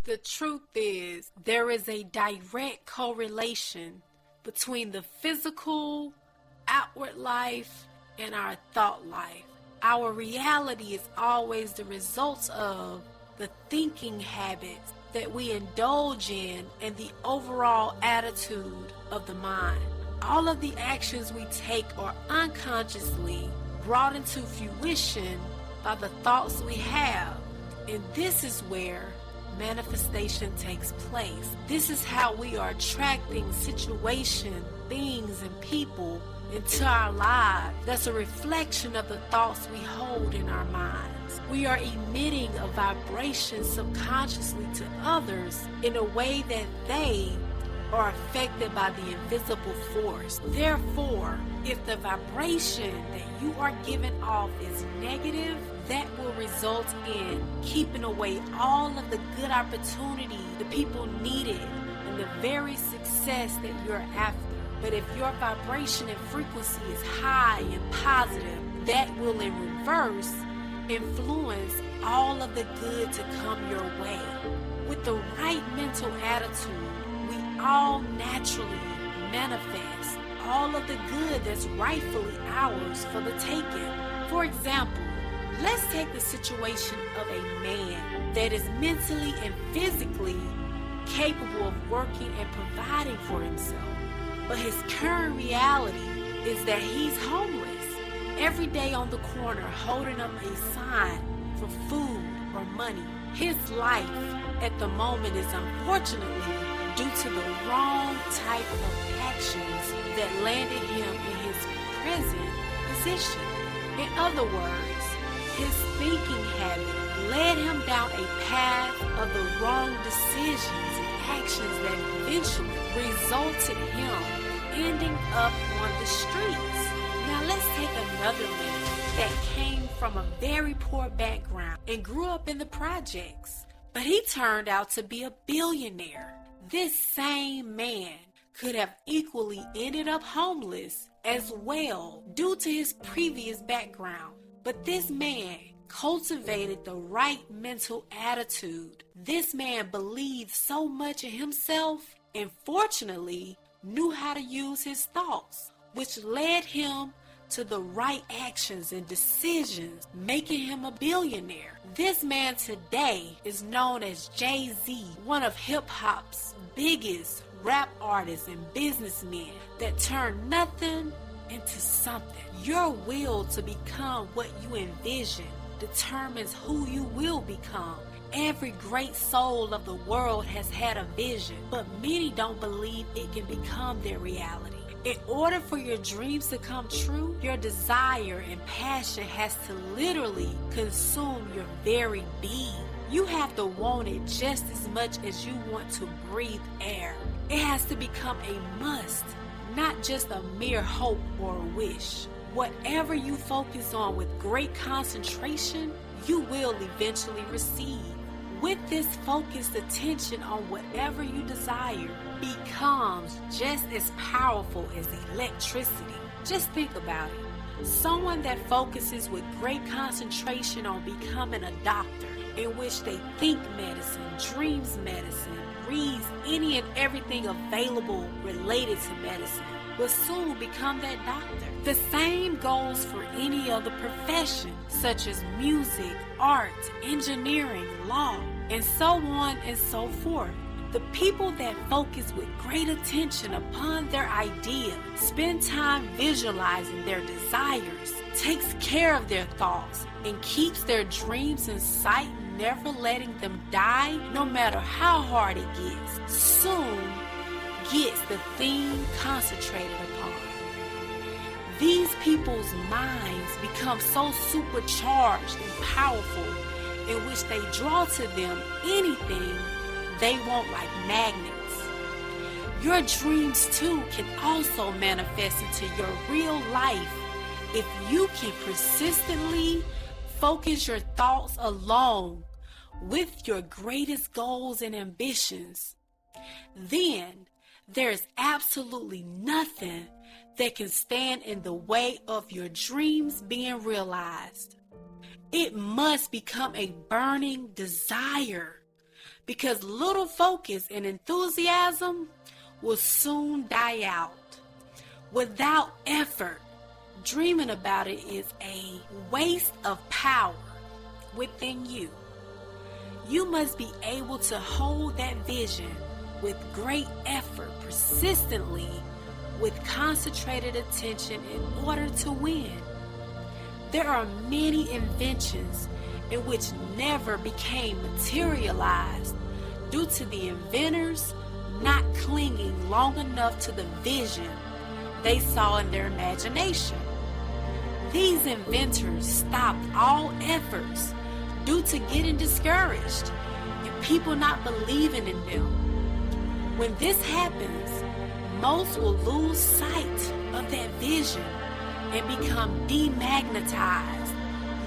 The truth is, there is a direct correlation between the physical, outward life and our thought life. Our reality is always the result of the thinking habits that we indulge in and the overall attitude of the mind. All of the actions we take are unconsciously brought into fruition by the thoughts we have. And this is where manifestation takes place. This is how we are attracting situations, things, and people into our lives. That's a reflection of the thoughts we hold in our minds. We are emitting a vibration subconsciously to others in a way that they are affected by the invisible force. Therefore, if the vibration that you are giving off is negative, that will result in keeping away all of the good opportunity the people needed and the very success that you're after. But if your vibration and frequency is high and positive, that will in reverse influence all of the good to come your way. With the right mental attitude, we all naturally manifest all of the good that's rightfully ours for the taking. For example, let's take the situation of a man that is mentally and physically capable of working and providing for himself. But his current reality is that he's homeless. Every day on the corner holding up a sign for food or money. His life at the moment is unfortunately due to the wrong type of actions that landed him in his present position. In other words, his thinking habit led him down a path of the wrong decisions and actions that eventually resulted him ending up on the streets. Now let's take another man that came from a very poor background and grew up in the projects, but he turned out to be a billionaire. This same man could have equally ended up homeless as well due to his previous background, but this man cultivated the right mental attitude. This man believed so much in himself and fortunately knew how to use his thoughts, which led him to the right actions and decisions, making him a billionaire. This man today is known as Jay-Z, one of hip-hop's biggest rap artists and businessmen that turned nothing into something. Your will to become what you envision determines who you will become. Every great soul of the world has had a vision, but many don't believe it can become their reality. In order for your dreams to come true, your desire and passion has to literally consume your very being. You have to want it just as much as you want to breathe air. It has to become a must, not just a mere hope or a wish. Whatever you focus on with great concentration, you will eventually receive. With this focused attention on whatever you desire becomes just as powerful as electricity. Just think about it. Someone that focuses with great concentration on becoming a doctor, in which they think medicine, dreams medicine, reads any and everything available related to medicine, will soon become that doctor. The same goes for any other profession, such as music, art, engineering, law, and so on and so forth. The people that focus with great attention upon their idea, spend time visualizing their desires, takes care of their thoughts, and keeps their dreams in sight, never letting them die, no matter how hard it gets, soon gets the thing concentrated upon. These people's minds become so supercharged and powerful, in which they draw to them anything they want like magnets. Your dreams too can also manifest into your real life if you can persistently focus your thoughts along with your greatest goals and ambitions. Then there's absolutely nothing that can stand in the way of your dreams being realized. It must become a burning desire, because little focus and enthusiasm will soon die out. Without effort, dreaming about it is a waste of power within you. You must be able to hold that vision with great effort, persistently, with concentrated attention in order to win. There are many inventions in which never became materialized due to the inventors not clinging long enough to the vision they saw in their imagination. These inventors stopped all efforts due to getting discouraged and people not believing in them. When this happens, most will lose sight of that vision and become demagnetized,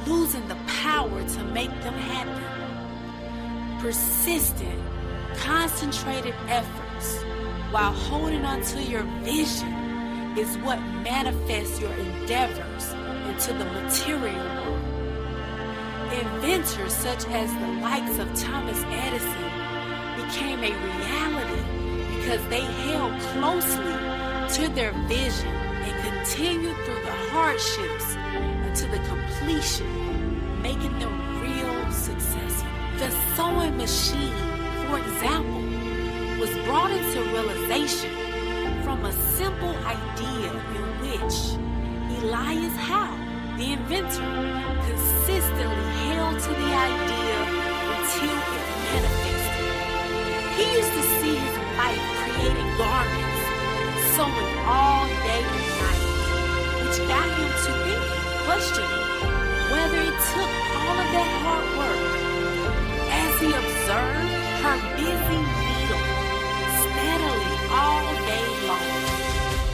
losing the power to make them happen. Persistent, concentrated efforts while holding on to your vision is what manifests your endeavors into the material world. Inventors such as the likes of Thomas Edison became a reality because they held closely to their vision and continued through the hardships until the completion, making them real successful. The sewing machine, for example, was brought into realization from a simple idea in which Elias Howe, the inventor, consistently held to the idea until it manifested. He used to see his wife creating garments, sewing all day and night, which got him to thinking, questioning whether it took all of that hard work. As he observed her busy needle steadily all day long,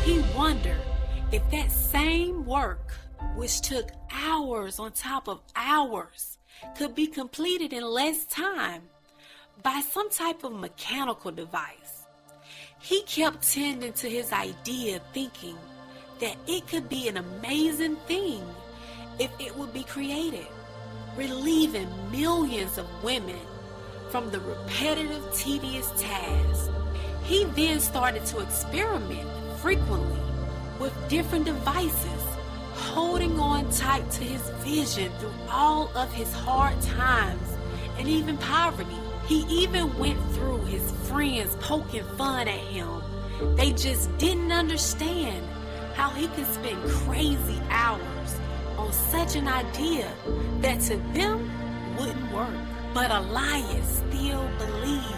he wondered if that same work, which took hours on top of hours, could be completed in less time by some type of mechanical device. He kept tending to his idea, thinking that it could be an amazing thing if it would be created, relieving millions of women from the repetitive, tedious tasks. He then started to experiment frequently with different devices, holding on tight to his vision through all of his hard times and even poverty. He even went through his friends poking fun at him. They just didn't understand how he could spend crazy hours on such an idea that to them wouldn't work. But Elias still believed.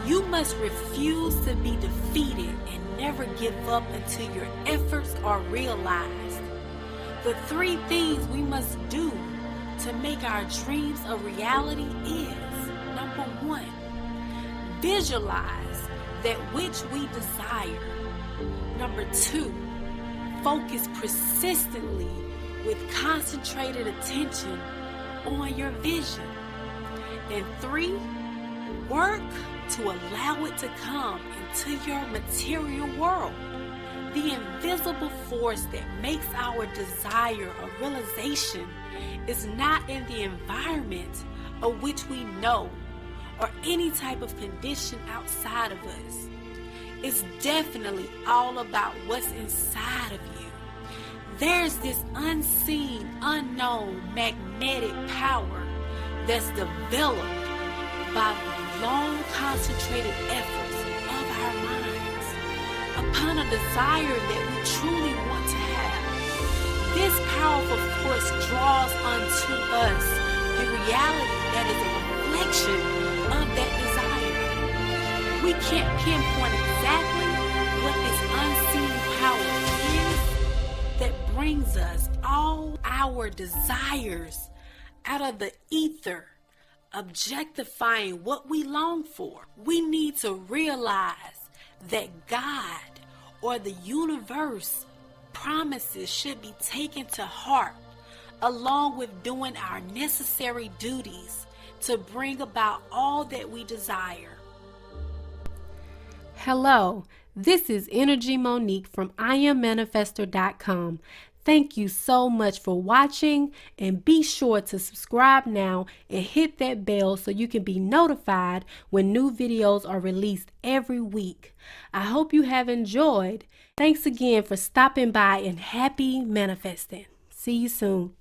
You must refuse to be defeated and never give up until your efforts are realized. The 3 things we must do to make our dreams a reality is: number 1, visualize that which we desire. Number 2, focus persistently with concentrated attention on your vision. And 3, work to allow it to come into your material world. The invisible force that makes our desire a realization is not in the environment of which we know or any type of condition outside of us. It's definitely all about what's inside of you. There's this unseen, unknown magnetic power that's developed by the long concentrated efforts of our minds upon a desire that we truly want to have. This powerful force draws unto us the reality that is a reflection of that desire. We can't pinpoint exactly what this unseen power is that brings us all our desires out of the ether, objectifying what we long for. We need to realize that God or the universe promises should be taken to heart, along with doing our necessary duties to bring about all that we desire. Hello, this is Energy Monique from IamManifestor.com. Thank you so much for watching, and be sure to subscribe now and hit that bell so you can be notified when new videos are released every week. I hope you have enjoyed. Thanks again for stopping by, and happy manifesting. See you soon.